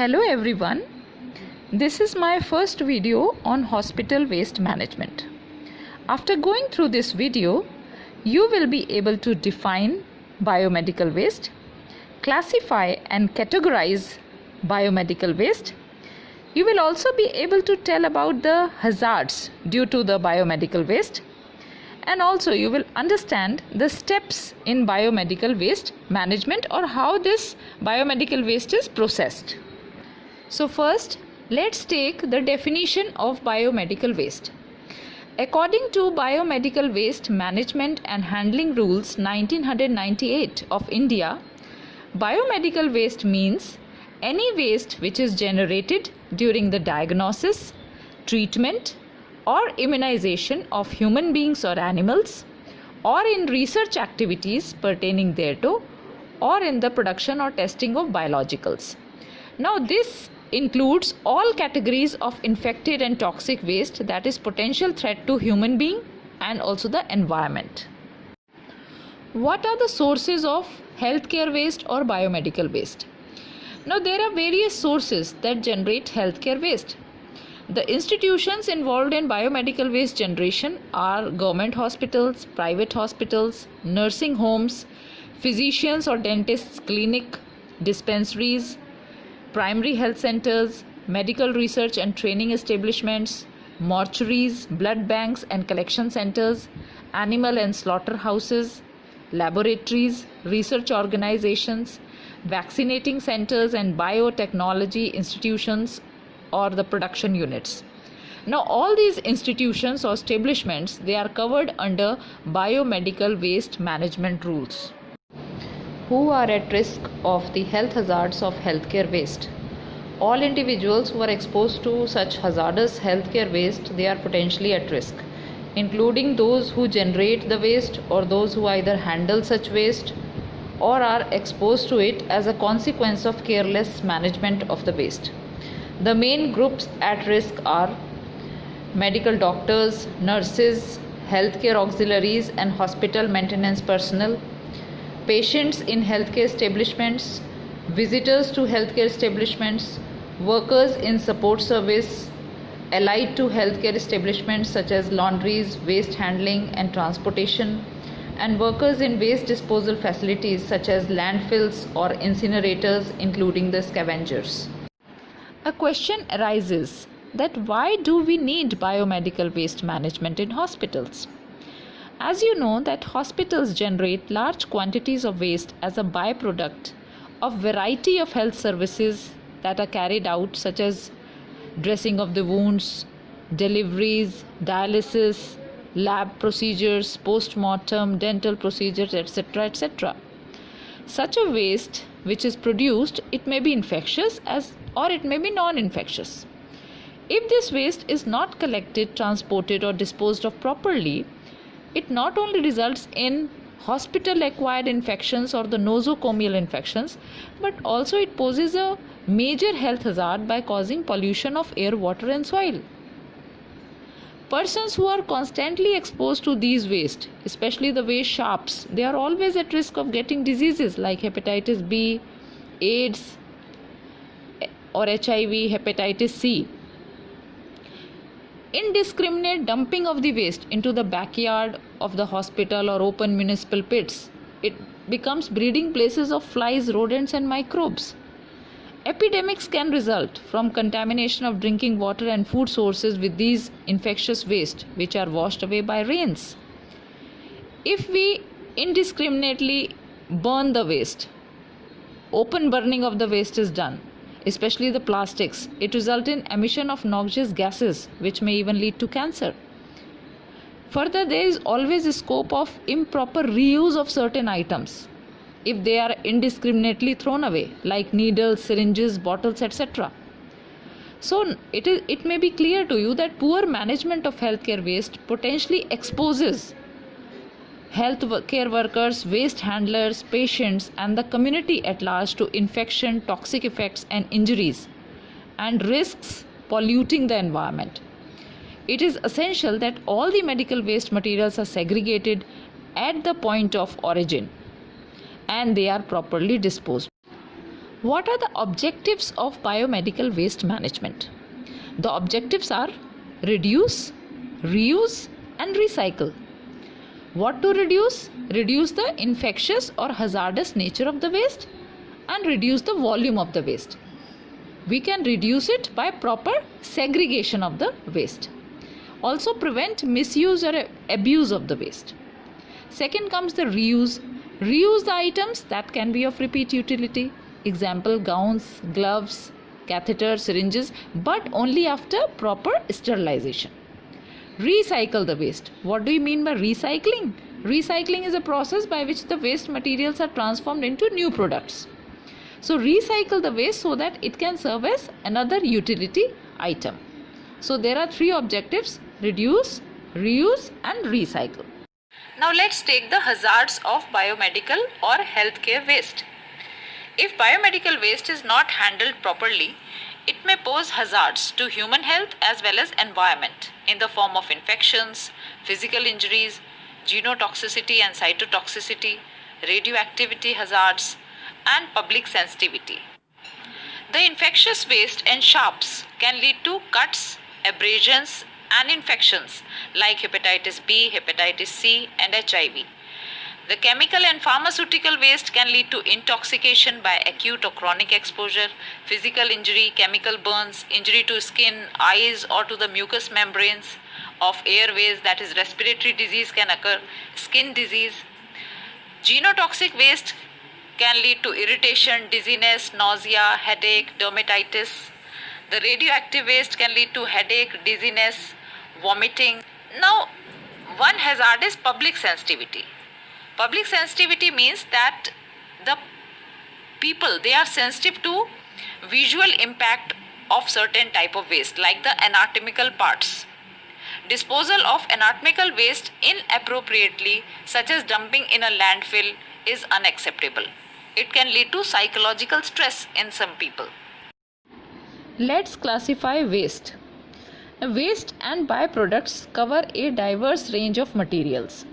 Hello everyone, this is my first video on hospital waste management. After going through this video, you will be able to define biomedical waste, classify and categorize biomedical waste. You will also be able to tell about the hazards due to the biomedical waste, and also you will understand the steps in biomedical waste management or how this biomedical waste is processed. So first, let's take the definition of biomedical waste. According to Biomedical Waste Management and Handling Rules 1998 of India, biomedical waste means any waste which is generated during the diagnosis, treatment or immunization of human beings or animals, or in research activities pertaining thereto, or in the production or testing of biologicals. Now this includes all categories of infected and toxic waste that is potential threat to human being and also the environment. What are the sources of healthcare waste or biomedical waste? Now there are various sources that generate healthcare waste. The institutions involved in biomedical waste generation are government hospitals, private hospitals, nursing homes, physicians or dentists clinic, dispensaries, primary health centers, medical research and training establishments, mortuaries, blood banks and collection centers, animal and slaughterhouses, laboratories, research organizations, vaccinating centers and biotechnology institutions or the production units. Now all these institutions or establishments, they are covered under biomedical waste management rules. Who are at risk of the health hazards of healthcare waste? All individuals who are exposed to such hazardous healthcare waste, they are potentially at risk, including those who generate the waste or those who either handle such waste or are exposed to it as a consequence of careless management of the waste. The main groups at risk are medical doctors, nurses, healthcare auxiliaries and hospital maintenance personnel, patients in healthcare establishments, visitors to healthcare establishments, workers in support service, allied to healthcare establishments such as laundries, waste handling and transportation, and workers in waste disposal facilities such as landfills or incinerators, including the scavengers. A question arises that why do we need biomedical waste management in hospitals? As you know that hospitals generate large quantities of waste as a byproduct of variety of health services that are carried out, such as dressing of the wounds, deliveries, dialysis, lab procedures, post-mortem, dental procedures, etc., etc. Such a waste which is produced, it may be infectious or it may be non-infectious. If this waste is not collected, transported or disposed of properly, it not only results in hospital-acquired infections or the nosocomial infections, but also it poses a major health hazard by causing pollution of air, water and soil. Persons who are constantly exposed to these waste, especially the waste sharps, they are always at risk of getting diseases like hepatitis B, AIDS or HIV, hepatitis C. Indiscriminate dumping of the waste into the backyard of the hospital or open municipal pits, it becomes breeding places of flies, rodents and microbes. Epidemics can result from contamination of drinking water and food sources with these infectious waste which are washed away by rains. If we indiscriminately burn the waste, open burning of the waste is done, especially the plastics, it results in emission of noxious gases which may even lead to cancer. Further, there is always a scope of improper reuse of certain items if they are indiscriminately thrown away, like needles, syringes, bottles, etc. So it may be clear to you that poor management of healthcare waste potentially exposes health care workers, waste handlers, patients and the community at large to infection, toxic effects and injuries, and risks polluting the environment. It is essential that all the medical waste materials are segregated at the point of origin and they are properly disposed. What are the objectives of biomedical waste management? The objectives are reduce, reuse and recycle. What to reduce? Reduce the infectious or hazardous nature of the waste and reduce the volume of the waste. We can reduce it by proper segregation of the waste. Also prevent misuse or abuse of the waste. Second comes the reuse. Reuse the items that can be of repeat utility. Example, gowns, gloves, catheters, syringes, but only after proper sterilization. Recycle the waste. What do you mean by recycling? Recycling is a process by which the waste materials are transformed into new products. So recycle the waste so that it can serve as another utility item. So there are three objectives: reduce, reuse and recycle. Now let's take the hazards of biomedical or healthcare waste. If biomedical waste is not handled properly, it may pose hazards to human health as well as environment in the form of infections, physical injuries, genotoxicity and cytotoxicity, radioactivity hazards, and public sensitivity. The infectious waste and sharps can lead to cuts, abrasions, and infections like hepatitis B, hepatitis C, and HIV. The chemical and pharmaceutical waste can lead to intoxication by acute or chronic exposure, physical injury, chemical burns, injury to skin, eyes, or to the mucous membranes of airways, that is, respiratory disease can occur, skin disease. Genotoxic waste can lead to irritation, dizziness, nausea, headache, dermatitis. The radioactive waste can lead to headache, dizziness, vomiting. Now, one hazard is public sensitivity. Public sensitivity means that the people, they are sensitive to visual impact of certain type of waste, like the anatomical parts. Disposal of anatomical waste inappropriately, such as dumping in a landfill, is unacceptable. It can lead to psychological stress in some people. Let's classify waste. Waste and byproducts cover a diverse range of materials.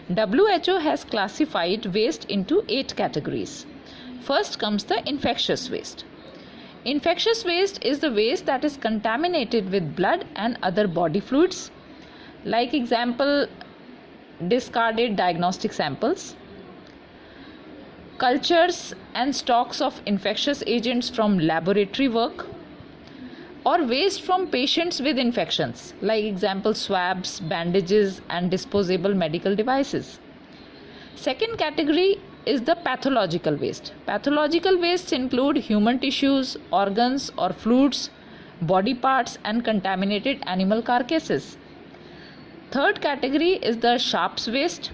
WHO has classified waste into 8 categories. First comes the infectious waste. Infectious waste is the waste that is contaminated with blood and other body fluids. Like example, discarded diagnostic samples, cultures and stocks of infectious agents from laboratory work, or waste from patients with infections, like example swabs, bandages and disposable medical devices. Second category is the pathological waste. Pathological wastes include human tissues, organs or fluids, body parts and contaminated animal carcasses. Third category is the sharps waste.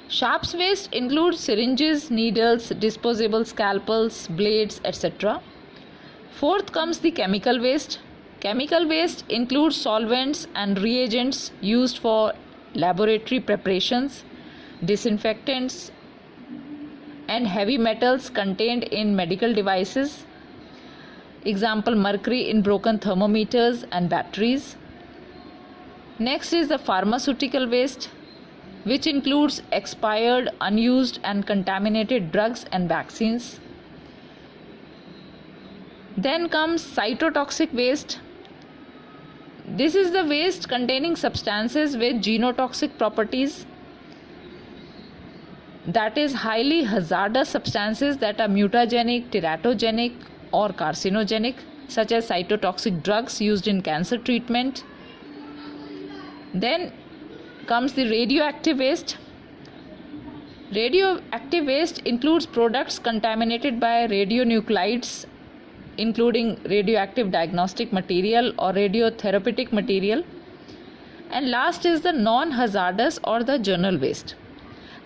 Sharps waste includes syringes, needles, disposable scalpels, blades, etc. Fourth comes the chemical waste. Chemical waste includes solvents and reagents used for laboratory preparations, disinfectants, and heavy metals contained in medical devices. Example, mercury in broken thermometers and batteries. Next is the pharmaceutical waste, which includes expired, unused, and contaminated drugs and vaccines. Then comes cytotoxic waste. This is the waste containing substances with genotoxic properties, that is, highly hazardous substances that are mutagenic, teratogenic, or carcinogenic, such as cytotoxic drugs used in cancer treatment. Then comes the radioactive waste. Radioactive waste includes products contaminated by radionuclides, including radioactive diagnostic material or radiotherapeutic material. And last is the non-hazardous or the journal waste.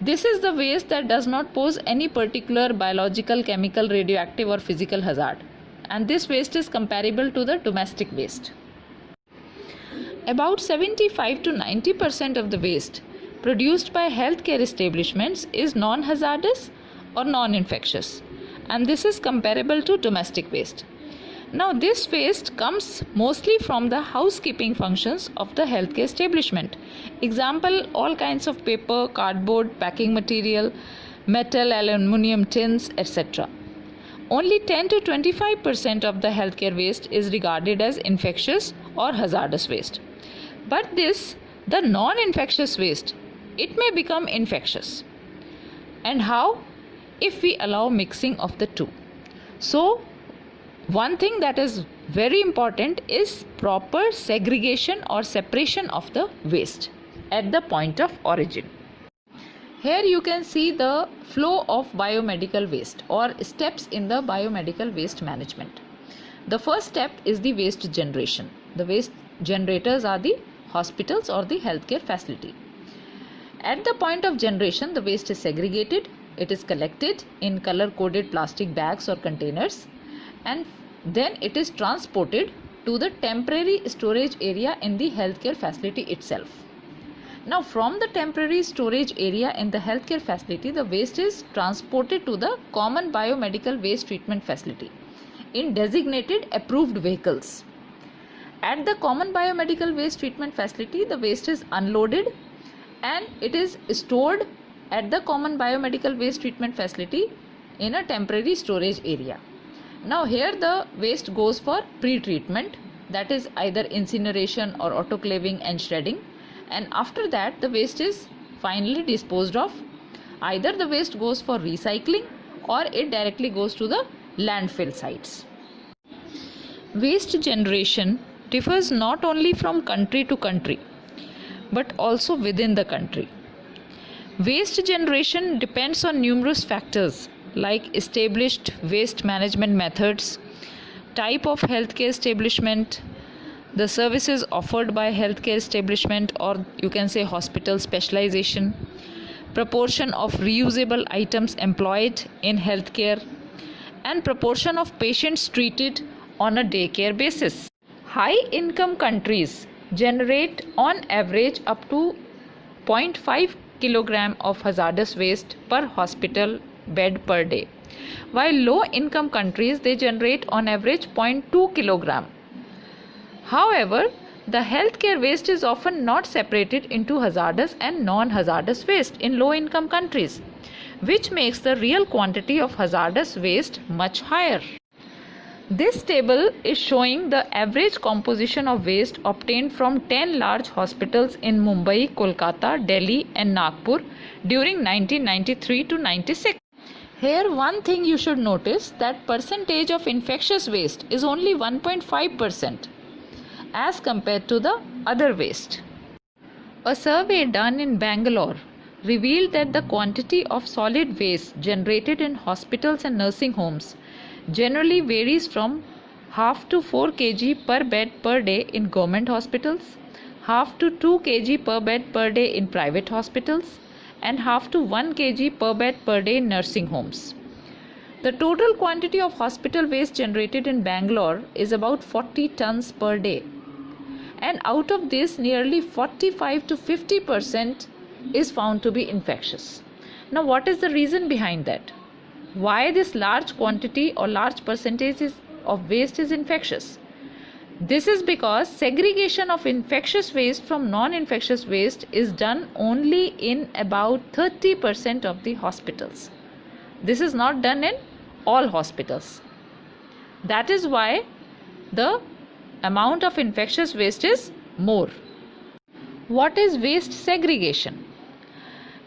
This is the waste that does not pose any particular biological, chemical, radioactive or physical hazard, and this waste is comparable to the domestic waste. About 75 to 90% of the waste produced by healthcare establishments is non-hazardous or non-infectious, and this is comparable to domestic waste. Now, this waste comes mostly from the housekeeping functions of the healthcare establishment. Example, all kinds of paper, cardboard, packing material, metal, aluminum tins, etc. only 10 to 25% of the healthcare waste is regarded as infectious or hazardous waste. But the non-infectious waste, it may become infectious. And how? If we allow mixing of the two. So, one thing that is very important is proper segregation or separation of the waste at the point of origin. Here you can see the flow of biomedical waste or steps in the biomedical waste management. The first step is the waste generation. The waste generators are the hospitals or the healthcare facility. At the point of generation, the waste is segregated. It is collected in color-coded plastic bags or containers, and then it is transported to the temporary storage area in the healthcare facility itself. Now, from the temporary storage area in the healthcare facility, the waste is transported to the common biomedical waste treatment facility in designated approved vehicles. At the common biomedical waste treatment facility, the waste is unloaded and it is stored at the common biomedical waste treatment facility in a temporary storage area. Now here the waste goes for pre-treatment, that is either incineration or autoclaving and shredding, and after that the waste is finally disposed of. Either the waste goes for recycling or it directly goes to the landfill sites. Waste generation differs not only from country to country but also within the country. Waste generation depends on numerous factors like established waste management methods, type of healthcare establishment, the services offered by healthcare establishment or you can say hospital specialization, proportion of reusable items employed in healthcare, and proportion of patients treated on a daycare basis. High income countries generate on average up to 0.5 kilogram of hazardous waste per hospital bed per day, while low income countries they generate on average 0.2 kilogram. However, the healthcare waste is often not separated into hazardous and non-hazardous waste in low income countries, which makes the real quantity of hazardous waste much higher. This table is showing the average composition of waste obtained from 10 large hospitals in Mumbai, Kolkata, Delhi and Nagpur during 1993 to 96. Here one thing you should notice, that percentage of infectious waste is only 1.5% as compared to the other waste. A survey done in Bangalore revealed that the quantity of solid waste generated in hospitals and nursing homes generally varies from half to 4 kg per bed per day in government hospitals, half to 2 kg per bed per day in private hospitals, and half to 1 kg per bed per day in nursing homes. The total quantity of hospital waste generated in Bangalore is about 40 tons per day, and out of this nearly 45 to 50% is found to be infectious. Now what is the reason behind that? Why this large quantity or large percentage of waste is infectious? This is because segregation of infectious waste from non-infectious waste is done only in about 30% of the hospitals. This is not done in all hospitals. That is why the amount of infectious waste is more. What is waste segregation?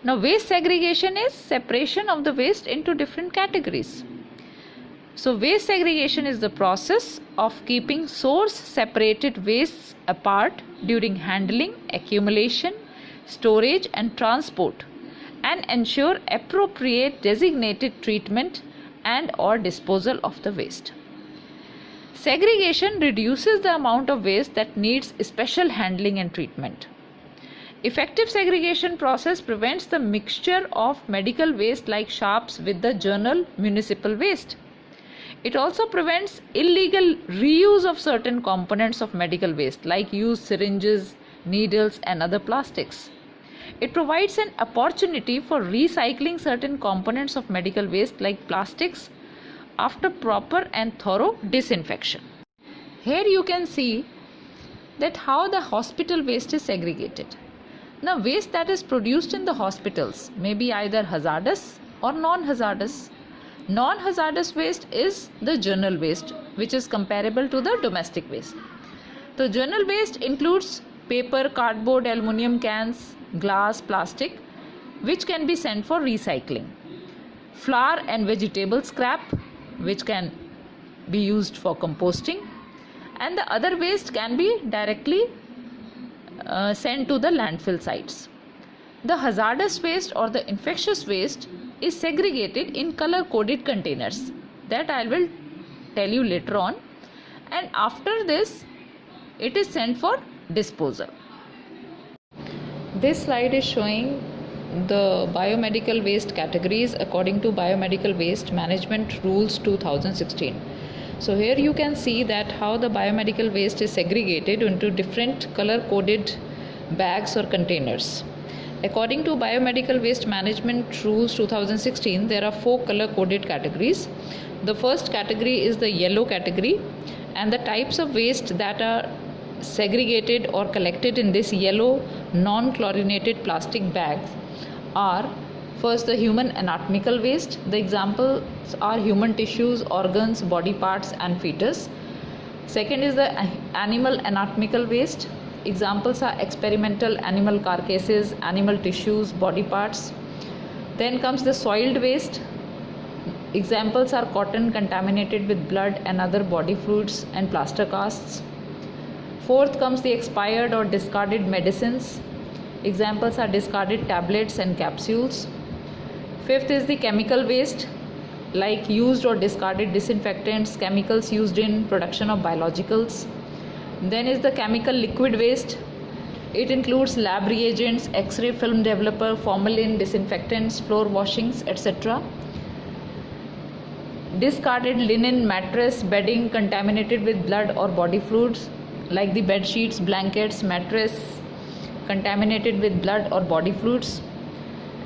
Now, waste segregation is separation of the waste into different categories. So, waste segregation is the process of keeping source separated wastes apart during handling, accumulation, storage and transport, and ensure appropriate designated treatment and or disposal of the waste. Segregation reduces the amount of waste that needs special handling and treatment. Effective segregation process prevents the mixture of medical waste like sharps with the general municipal waste. It also prevents illegal reuse of certain components of medical waste like used syringes, needles and other plastics. It provides an opportunity for recycling certain components of medical waste like plastics after proper and thorough disinfection. Here you can see that how the hospital waste is segregated. Now, waste that is produced in the hospitals may be either hazardous or non-hazardous. Non-hazardous waste is the general waste, which is comparable to the domestic waste. The general waste includes paper, cardboard, aluminium cans, glass, plastic, which can be sent for recycling. Flour and vegetable scrap, which can be used for composting, and the other waste can be directly sent to the landfill sites. The hazardous waste or the infectious waste is segregated in color coded containers that I will tell you later on, and after this it is sent for disposal. This slide is showing the biomedical waste categories according to Biomedical Waste Management Rules 2016. So here you can see that how the biomedical waste is segregated into different color coded bags or containers. According to Biomedical Waste Management Rules 2016, there are 4 color coded categories. The first category is the yellow category, and the types of waste that are segregated or collected in this yellow non-chlorinated plastic bags are: first, the human anatomical waste. The examples are human tissues, organs, body parts and fetus. Second is the animal anatomical waste. Examples are experimental animal carcasses, animal tissues, body parts. Then comes the soiled waste. Examples are cotton contaminated with blood and other body fluids and plaster casts. Fourth comes the expired or discarded medicines. Examples are discarded tablets and capsules. Fifth is the chemical waste, like used or discarded disinfectants, chemicals used in production of biologicals. Then is the chemical liquid waste. It includes lab reagents, X-ray film developer, formalin, disinfectants, floor washings, etc. Discarded linen, mattress, bedding contaminated with blood or body fluids, like the bed sheets, blankets, mattress contaminated with blood or body fluids.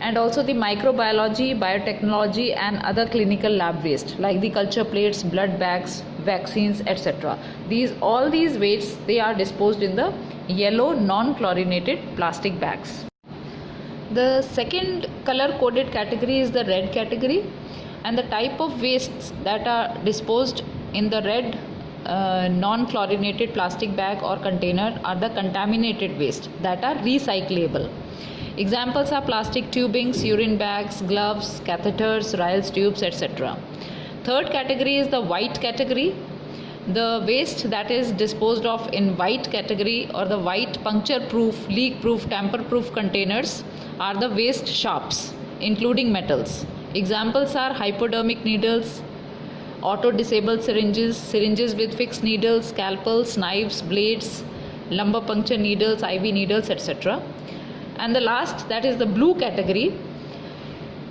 And also the microbiology, biotechnology and other clinical lab waste, like the culture plates, blood bags, vaccines, etc. All these wastes, they are disposed in the yellow non-chlorinated plastic bags. The second color coded category is the red category, and the type of wastes that are disposed in the red non-chlorinated plastic bag or container are the contaminated waste that are recyclable. Examples are plastic tubings, urine bags, gloves, catheters, Ryle's tubes, etc. Third category is the white category. The waste that is disposed of in white category or the white puncture proof, leak proof, tamper proof containers are the waste sharps, including metals. Examples are hypodermic needles, auto disabled syringes, syringes with fixed needles, scalpels, knives, blades, lumbar puncture needles, IV needles, etc. And the last, that is the blue category.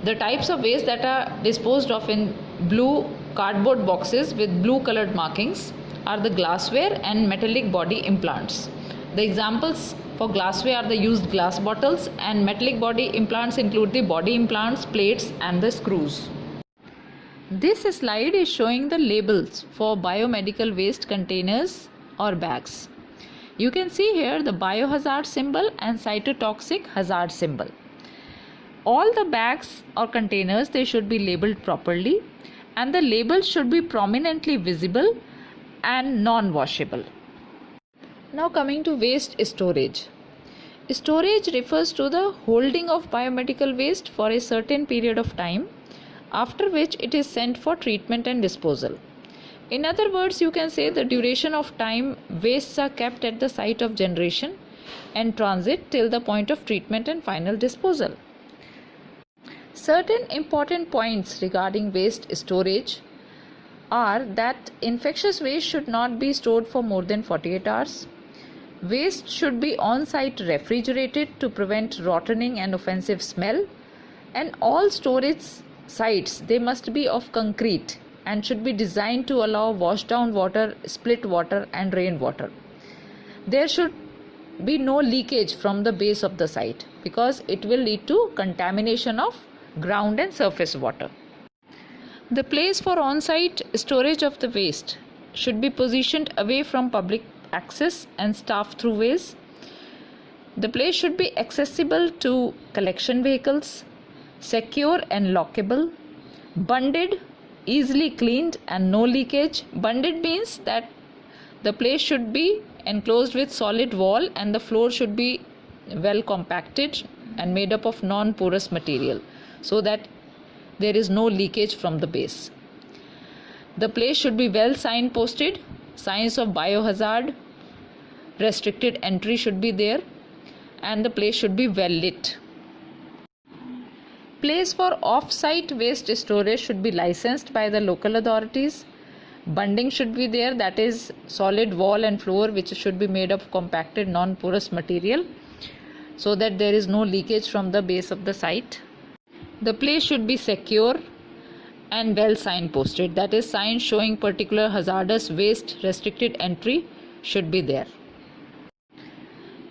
The types of waste that are disposed of in blue cardboard boxes with blue colored markings are the glassware and metallic body implants. The examples for glassware are the used glass bottles, and metallic body implants include the body implants, plates and the screws. This slide is showing the labels for biomedical waste containers or bags. You can see here the biohazard symbol and cytotoxic hazard symbol. All the bags or containers, they should be labeled properly, and the labels should be prominently visible and non-washable. Now coming to waste storage. Storage refers to the holding of biomedical waste for a certain period of time, after which it is sent for treatment and disposal. In other words, you can say the duration of time wastes are kept at the site of generation and transit till the point of treatment and final disposal. Certain important points regarding waste storage are that infectious waste should not be stored for more than 48 hours. Waste should be on-site refrigerated to prevent rotting and offensive smell, and all storage sites, they must be of concrete and should be designed to allow wash down water, split water and rainwater. There should be no leakage from the base of the site, because it will lead to contamination of ground and surface water. The place for on-site storage of the waste should be positioned away from public access and staff throughways. The place should be accessible to collection vehicles, secure and lockable, bundled easily cleaned and no leakage. Bunded means that the place should be enclosed with solid wall and the floor should be well compacted and made up of non-porous material so that there is no leakage from the base. The place should be well signposted. Signs of biohazard, restricted entry should be there, and the place should be well lit. Place for off-site waste storage should be licensed by the local authorities. Bunding should be there, that is solid wall and floor which should be made of compacted non-porous material so that there is no leakage from the base of the site. The place should be secure and well signposted, that is signs showing particular hazardous waste restricted entry should be there.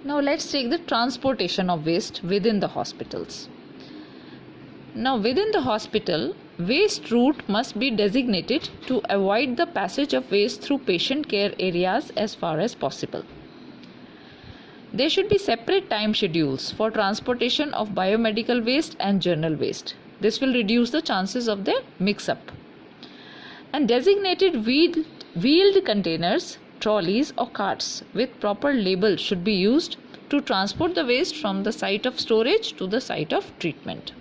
Now let's take the transportation of waste within the hospitals. Now within the hospital, waste route must be designated to avoid the passage of waste through patient care areas as far as possible. There should be separate time schedules for transportation of biomedical waste and general waste. This will reduce the chances of their mix-up. And designated wheeled containers, trolleys or carts with proper labels should be used to transport the waste from the site of storage to the site of treatment.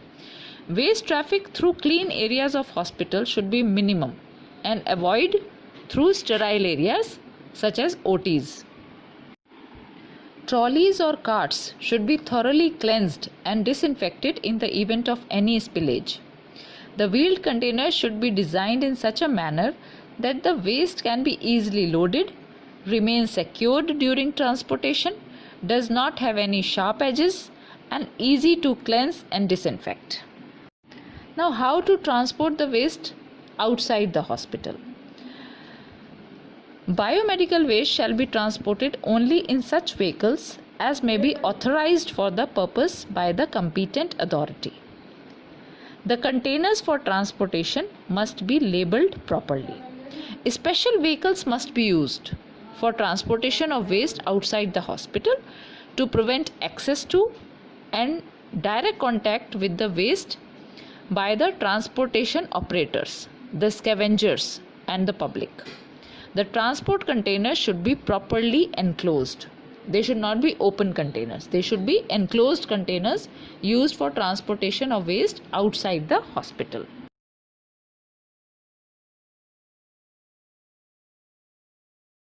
Waste traffic through clean areas of hospital should be minimum and avoid through sterile areas such as OTs. Trolleys or carts should be thoroughly cleansed and disinfected in the event of any spillage. The wheeled containers should be designed in such a manner that the waste can be easily loaded, remain secured during transportation, does not have any sharp edges, and easy to cleanse and disinfect. Now, how to transport the waste outside the hospital? Biomedical waste shall be transported only in such vehicles as may be authorized for the purpose by the competent authority. The containers for transportation must be labelled properly. Special vehicles must be used for transportation of waste outside the hospital to prevent access to and direct contact with the waste by the transportation operators, the scavengers, and the public. The transport containers should be properly enclosed. They should not be open containers. They should be enclosed containers used for transportation of waste outside the hospital.